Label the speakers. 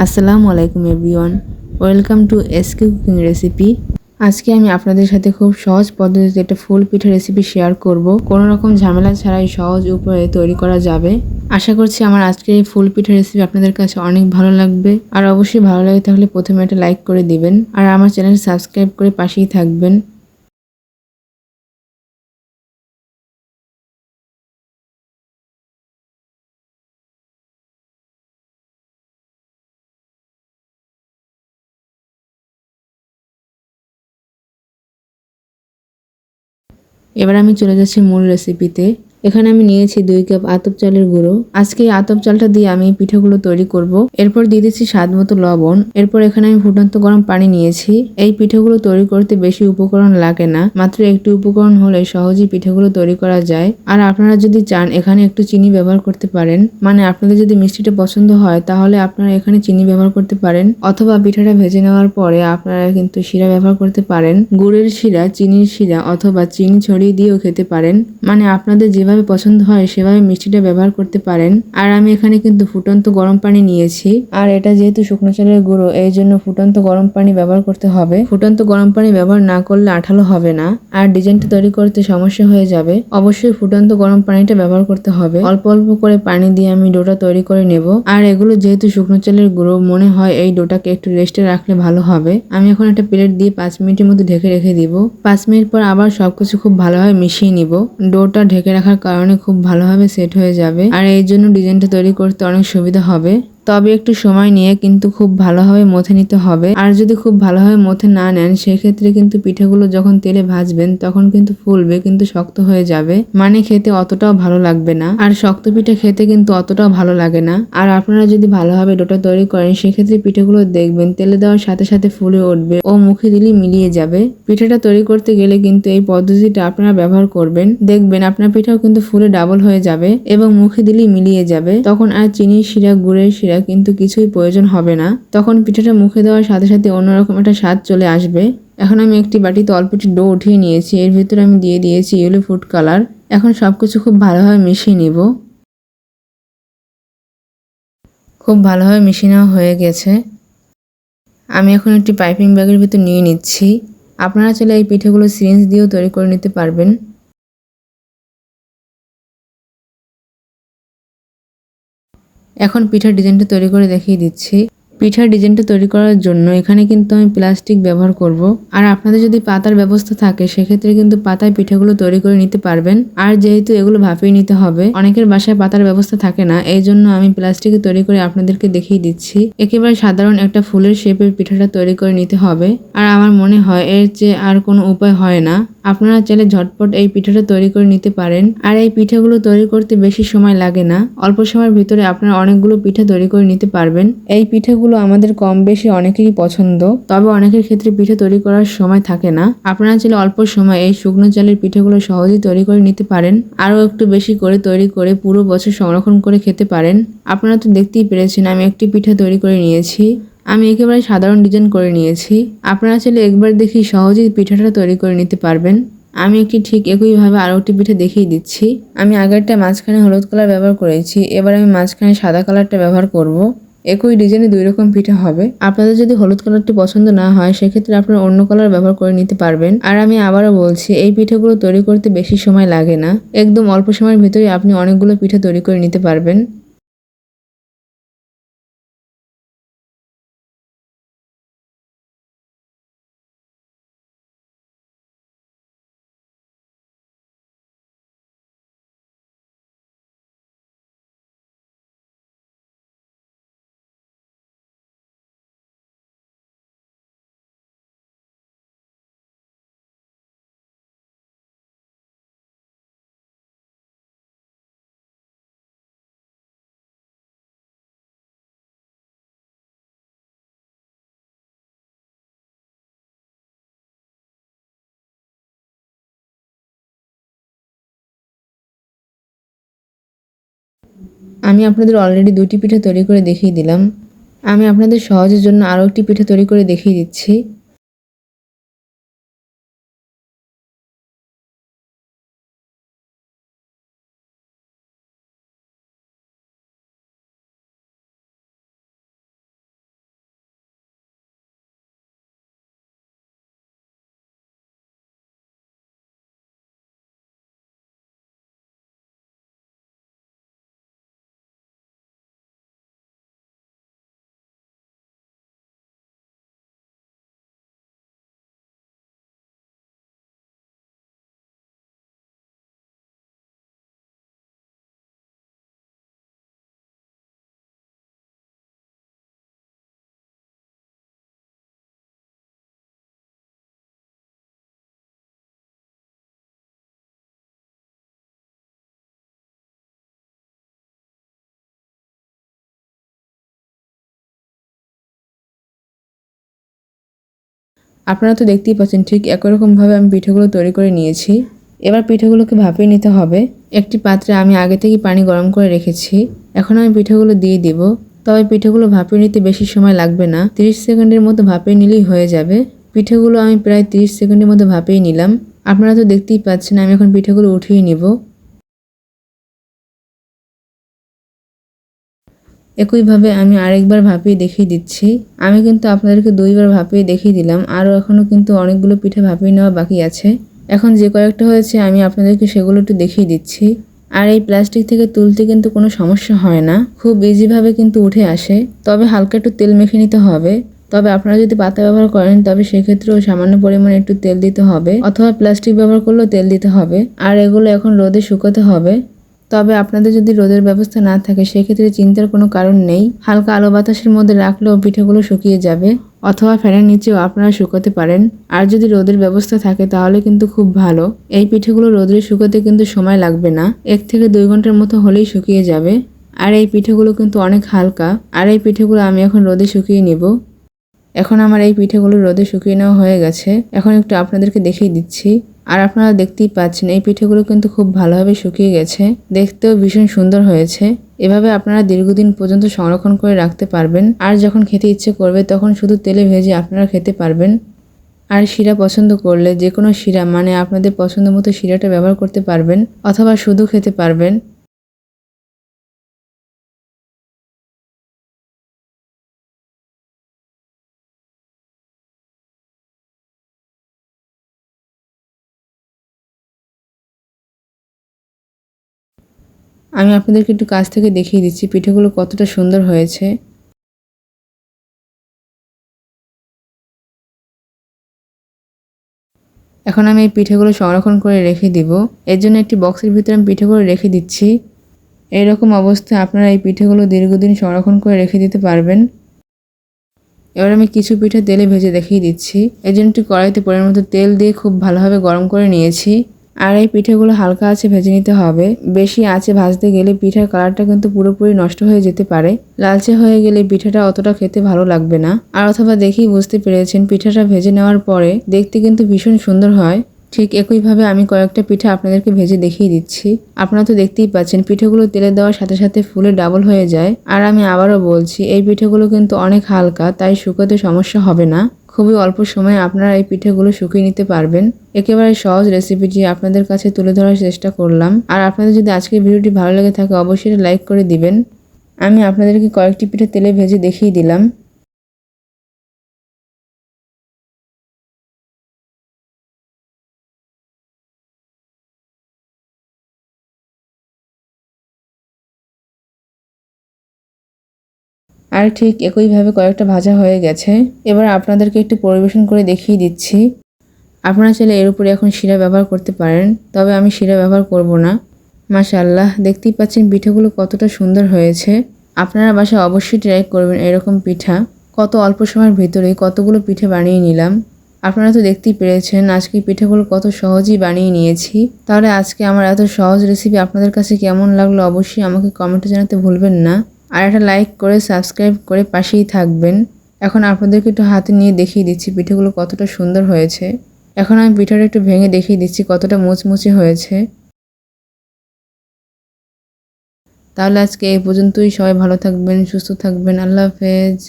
Speaker 1: আসসালামু আলাইকুম everyone, welcome to SK cooking recipe. আজকে আমি আপনাদের সাথে খুব সহজ পদ্ধতিতে একটা ফুল পিঠা রেসিপি শেয়ার করব। কোনো রকম ঝামেলা ছাড়াই সহজ উপায়ে তৈরি করা যাবে। আশা করছি আমার আজকের এই ফুল পিঠা রেসিপি আপনাদের কাছে অনেক ভালো লাগবে। আর অবশ্যই ভালো লাগে থাকলে প্রথমে একটা লাইক করে দিবেন আর আমার চ্যানেল সাবস্ক্রাইব করে পাশেই থাকবেন। এবার আমি চলে যাচ্ছি মূল রেসিপিতে। এখানে আমি নিয়েছি 2 কাপ আতপ চালের গুঁড়ো। আজকে এই আতপ চালটা দিয়ে আমি এই পিঠাগুলো তৈরি করব। এরপর দিয়ে দিচ্ছি স্বাদ মতো লবণ। এরপর এখানে আমি ফুটন্ত গরম পানি নিয়েছি। এই পিঠাগুলো তৈরি করতে বেশি উপকরণ লাগে না, মাত্র একটু উপকরণ হলে সহজেই পিঠাগুলো তৈরি করা যায়। আর আপনারা যদি চান এখানে একটু চিনি ব্যবহার করতে পারেন, মানে আপনাদের যদি মিষ্টিটা পছন্দ হয় তাহলে আপনারা এখানে চিনি ব্যবহার করতে পারেন, অথবা পিঠাটা ভেজে নেওয়ার পরে আপনারা কিন্তু শিরা ব্যবহার করতে পারেন। গুড়ের শিরা, চিনির শিরা অথবা চিনি ছড়িয়ে দিয়েও খেতে পারেন, মানে আপনাদের যেভাবে পছন্দ হয় সেভাবে মিষ্টিটা ব্যবহার করতে পারেন। আর আমি এখানে কিন্তু ফুটন্ত গরম পানি নিয়েছি, আর এটা যেহেতু শুকনো চালের গুঁড়ো এই জন্য ফুটন্ত গরম পানি ব্যবহার করতে হবে। ফুটন্ত গরম পানি ব্যবহার না করলে আঠালো হবে না আর ডিজাইনটা তৈরি করতে সমস্যা হয়ে যাবে। অবশ্যই ফুটন্ত গরম পানিটা ব্যবহার করতে হবে। অল্প অল্প করে পানি দিয়ে আমি ডোটা তৈরি করে নেব। আর এগুলো যেহেতু শুকনো চালের গুঁড়ো, মনে হয় এই ডোটাকে একটু রেস্টে রাখলে ভালো হবে। আমি এখন একটা প্লেট দিয়ে 5 মিনিটের মতো ঢেকে রেখে দিব। 5 মিনিট পর আবার সবকিছু খুব ভালোভাবে মিশিয়ে নিব। ডোটা ঢেকে রাখার কারণে খুব ভালোভাবে সেট হয়ে যাবে আর এই জন্য ডিজাইনটা তৈরি করতে অনেক সুবিধা হবে। তবে একটু সময় নিয়ে কিন্তু খুব ভালোভাবে মথে নিতে হবে। আর যদি খুব ভালোভাবে মথে না নেন সেক্ষেত্রে কিন্তু পিঠাগুলো যখন তেলে ভাজবেন তখন কিন্তু ফুলবে কিন্তু শক্ত হয়ে যাবে, মানে খেতে অতটাও ভালো লাগবে না। আর শক্ত পিঠা খেতে কিন্তু অতটাও ভালো লাগে না। আর আপনারা যদি ভালোভাবে ডোটা তৈরি করেন সেক্ষেত্রে পিঠাগুলো দেখবেন তেলে দেওয়ার সাথে সাথে ফুলে উঠবে ও মুখে দিলেই মিলিয়ে যাবে। পিঠাটা তৈরি করতে গেলে কিন্তু এই পদ্ধতিটা আপনারা ব্যবহার করবেন, দেখবেন আপনার পিঠাও কিন্তু ফুলে ডাবল হয়ে যাবে এবং মুখে দিলেই মিলিয়ে যাবে। তখন আর চিনির শিরা, গুড়ের শিরা কিন্তু কিছুই প্রয়োজন হবে না। তখন পিঠাটা মুখে দেওয়ার সাথে সাথে অন্যরকম একটা স্বাদ চলে আসবে। এখন আমি একটি বাটিতে অল্প একটু ডো উঠিয়ে নিয়েছি, এর ভিতরে আমি দিয়ে দিয়েছি ইয়েলো ফুড কালার। এখন সবকিছু খুব ভালোভাবে মিশিয়ে নিব। খুব ভালোভাবে মিশিয়ে নেওয়া হয়ে গেছে। আমি এখন একটি পাইপিং ব্যাগের ভিতর নিয়ে নিচ্ছি। আপনারা চাইলে এই পিঠাগুলো সিরিঞ্জ দিয়েও তৈরি করে নিতে পারবেন। এখন পিঠার ডিজাইনটা তৈরি করে দেখিয়ে দিচ্ছি। পিঠার ডিজাইনটা তৈরি করার জন্য এখানে কিন্তু আমি প্লাস্টিক ব্যবহার করব। আর আপনাদের যদি পাতার ব্যবস্থা থাকে সেক্ষেত্রে কিন্তু পাতায় পিঠাগুলো তৈরি করে নিতে পারবেন। আর যেহেতু এগুলো ভাপিয়ে নিতে হবে, অনেকের বাসায় পাতার ব্যবস্থা থাকে না, এই জন্য আমি প্লাস্টিকে তৈরি করে আপনাদেরকে দেখিয়ে দিচ্ছি। একেবারে সাধারণ একটা ফুলের শেপের পিঠাটা তৈরি করে নিতে হবে। আর আমার মনে হয় এর চেয়ে আর কোনো উপায় হয় না। আপনারা চাইলে ঝটপট এই পিঠাটা তৈরি করে নিতে পারেন। আর এই পিঠাগুলো তৈরি করতে বেশি সময় লাগে না, অল্প সময়ের ভিতরে আপনারা অনেকগুলো পিঠা তৈরি করে নিতে পারবেন। এই পিঠাগুলো আমাদের কম বেশি অনেকেরই পছন্দ, তবে অনেকের ক্ষেত্রে পিঠা তৈরি করার সময় থাকে না। আপনারা চাইলে অল্প সময় এই শুকনো চালের পিঠাগুলো সহজেই তৈরি করে নিতে পারেন। আরও একটু বেশি করে তৈরি করে পুরো বছর সংরক্ষণ করে খেতে পারেন। আপনারা তো দেখতেই পেরেছেন আমি একটি পিঠা তৈরি করে নিয়েছি। আমি একেবারে সাধারণ ডিজাইন করে নিয়েছি। আপনারা চাইলে একবার দেখি সহজেই পিঠাটা তৈরি করে নিতে পারবেন। আমি একটি ঠিক একইভাবে আরও একটি পিঠা দেখিয়ে দিচ্ছি। আমি আগেরটা মাঝখানে হলুদ কালার ব্যবহার করেছি, এবার আমি মাঝখানে সাদা কালারটা ব্যবহার করব। একই ডিজাইনে 2 রকম পিঠা হবে। আপনাদের যদি হলুদ কালারটি পছন্দ না হয় সেক্ষেত্রে আপনারা অন্য কালার ব্যবহার করে নিতে পারবেন। আর আমি আবারও বলছি এই পিঠাগুলো তৈরি করতে বেশি সময় লাগে না, একদম অল্প সময়ের ভিতরে আপনি অনেকগুলো পিঠা তৈরি করে নিতে পারবেন। আমি আপনাদের অলরেডি 2টি পিঠা তৈরি করে দেখিয়ে দিলাম। আমি আপনাদের সহজের জন্য আরও একটি পিঠা তৈরি করে দেখিয়ে দিচ্ছি। আপনারা তো দেখতেই পাচ্ছেন ঠিক একই রকমভাবে আমি পিঠেগুলো তৈরি করে নিয়েছি। এবার পিঠেগুলোকে ভাপিয়ে নিতে হবে। একটি পাত্রে আমি আগে থেকেই পানি গরম করে রেখেছি। এখন আমি পিঠেগুলো দিয়ে দিব। তবে পিঠেগুলো ভাপিয়ে নিতে বেশি সময় লাগবে না, 30 সেকেন্ডের মতো ভাপিয়ে নিলেই হয়ে যাবে। পিঠেগুলো আমি প্রায় 30 সেকেন্ডের মতো ভাপিয়ে নিলাম। আপনারা তো দেখতেই পাচ্ছেন আমি এখন পিঠেগুলো উঠিয়ে নিব। একইভাবে আমি আরেকবার ভাপিয়ে দেখিয়ে দিচ্ছি। আমি কিন্তু আপনাদেরকে 2বার ভাপিয়ে দেখিয়ে দিলাম, আরও এখনও কিন্তু অনেকগুলো পিঠে ভাপিয়ে নেওয়া বাকি আছে। এখন যে কয়েকটা হয়েছে আমি আপনাদেরকে সেগুলো একটু দেখিয়ে দিচ্ছি। আর এই প্লাস্টিক থেকে তুলতে কিন্তু কোনো সমস্যা হয় না, খুব ইজিভাবে কিন্তু উঠে আসে। তবে হালকা একটু তেল মেখে নিতে হবে। তবে আপনারা যদি পাতা ব্যবহার করেন তবে সেক্ষেত্রেও সামান্য পরিমাণে একটু তেল দিতে হবে, অথবা প্লাস্টিক ব্যবহার করলেও তেল দিতে হবে। আর এগুলো এখন রোদে শুকাতে হবে। তবে আপনাদের যদি রোদের ব্যবস্থা না থাকে সেক্ষেত্রে চিন্তার কোনো কারণ নেই, হালকা আলো বাতাসের মধ্যে রাখলেও পিঠেগুলো শুকিয়ে যাবে, অথবা ফ্যানের নিচেও আপনারা শুকাতে পারেন। আর যদি রোদের ব্যবস্থা থাকে তাহলে কিন্তু খুব ভালো। এই পিঠেগুলো রোদে শুকাতে কিন্তু সময় লাগবে না, 1 থেকে 2 ঘন্টার মতো হলেই শুকিয়ে যাবে। আর এই পিঠেগুলো কিন্তু অনেক হালকা। আর এই পিঠেগুলো আমি এখন রোদে শুকিয়ে নিব। এখন আমার এই পিঠেগুলো রোদে শুকিয়ে নেওয়া হয়ে গেছে। এখন একটু আপনাদেরকে দেখিয়ে দিচ্ছি। আর আপনারা দেখতেই পাচ্ছেন এই পিঠেগুলো কিন্তু খুব ভালোভাবে শুকিয়ে গেছে, দেখতেও ভীষণ সুন্দর হয়েছে। এভাবে আপনারা দীর্ঘদিন পর্যন্ত সংরক্ষণ করে রাখতে পারবেন। আর যখন খেতে ইচ্ছে করবে তখন শুধু তেলে ভেজে আপনারা খেতে পারবেন। আর শিরা পছন্দ করলে যে কোনো শিরা, মানে আপনাদের পছন্দ মতো শিরাটা ব্যবহার করতে পারবেন, অথবা শুধু খেতে পারবেন। আমি আপনাদেরকে একটু কাছ থেকে দেখিয়ে দিচ্ছি পিঠেগুলো কতটা সুন্দর হয়েছে। এখন আমি এই পিঠেগুলো সংরক্ষণ করে রেখে দিব। এর জন্য একটি বক্সের ভিতরে আমি পিঠেগুলো রেখে দিচ্ছি। এইরকম অবস্থায় আপনারা এই পিঠেগুলো দীর্ঘদিন সংরক্ষণ করে রেখে দিতে পারবেন। এবার আমি কিছু পিঠে তেলে ভেজে দেখিয়ে দিচ্ছি। এর জন্য একটি কড়াইতে পরিমাণ মতো তেল দিয়ে খুব ভালোভাবে গরম করে নিয়েছি। আর এই পিঠেগুলো হালকা আঁচে ভেজে নিতে হবে। বেশি আঁচে ভাজতে গেলে পিঠার কালারটা কিন্তু পুরোপুরি নষ্ট হয়ে যেতে পারে। লালচে হয়ে গেলে পিঠাটা অতটা খেতে ভালো লাগবে না। আর অথবা দেখেই বুঝতে পেরেছেন পিঠাটা ভেজে নেওয়ার পরে দেখতে কিন্তু ভীষণ সুন্দর হয়। ঠিক একইভাবে আমি কয়েকটা পিঠা আপনাদেরকে ভেজে দেখিয়ে দিচ্ছি। আপনারা তো দেখতেই পাচ্ছেন পিঠেগুলো তেলে দেওয়ার সাথে সাথে ফুলে ডাবল হয়ে যায়। আর আমি আবারও বলছি এই পিঠেগুলো কিন্তু অনেক হালকা, তাই শুকোতে সমস্যা হবে না। খুবই অল্প সময়ে আপনারা এই পিঠেগুলো শুকিয়ে নিতে পারবেন। একেবারে সহজ রেসিপিটি আপনাদের কাছে তুলে ধরার চেষ্টা করলাম। আর আপনাদের যদি আজকের ভিডিওটি ভালো লেগে থাকে অবশ্যই লাইক করে দিবেন। আমি আপনাদেরকে কয়েকটি পিঠে তেলে ভেজে দেখিয়ে দিলাম। আর ঠিক একইভাবে কয়েকটা ভাজা হয়ে গেছে। এবার আপনাদেরকে একটু পরিবেশন করে দেখিয়ে দিচ্ছি। আপনারা চাইলে এর উপরে এখন শিরা ব্যবহার করতে পারেন, তবে আমি শিরা ব্যবহার করব না। মাশাআল্লাহ, দেখতেই পাচ্ছেন পিঠেগুলো কতটা সুন্দর হয়েছে। আপনারা বাসায় অবশ্যই ট্রাই করবেন এরকম পিঠা। কত অল্প সময়ের ভিতরেই কতগুলো পিঠে বানিয়ে নিলাম। আপনারা তো দেখতেই পেরেছেন আজকে পিঠেগুলো কত সহজেই বানিয়ে নিয়েছি। তাহলে আজকে আমার এত সহজ রেসিপি আপনাদের কাছে কেমন লাগলো অবশ্যই আমাকে কমেন্টে জানাতে ভুলবেন না। আর একটা লাইক করে সাবস্ক্রাইব করে পাশেই থাকবেন। এখন আপনাদেরকে একটু হাতে নিয়ে দেখিয়ে দিচ্ছি পিঠেগুলো কতটা সুন্দর হয়েছে। এখন আমি পিঠাটা একটু ভেঙে দেখিয়ে দিচ্ছি কতটা মুচমুচে হয়েছে। তাহলে আজকে এই পর্যন্তই। সবাই ভালো থাকবেন, সুস্থ থাকবেন। আল্লাহ হাফেজ।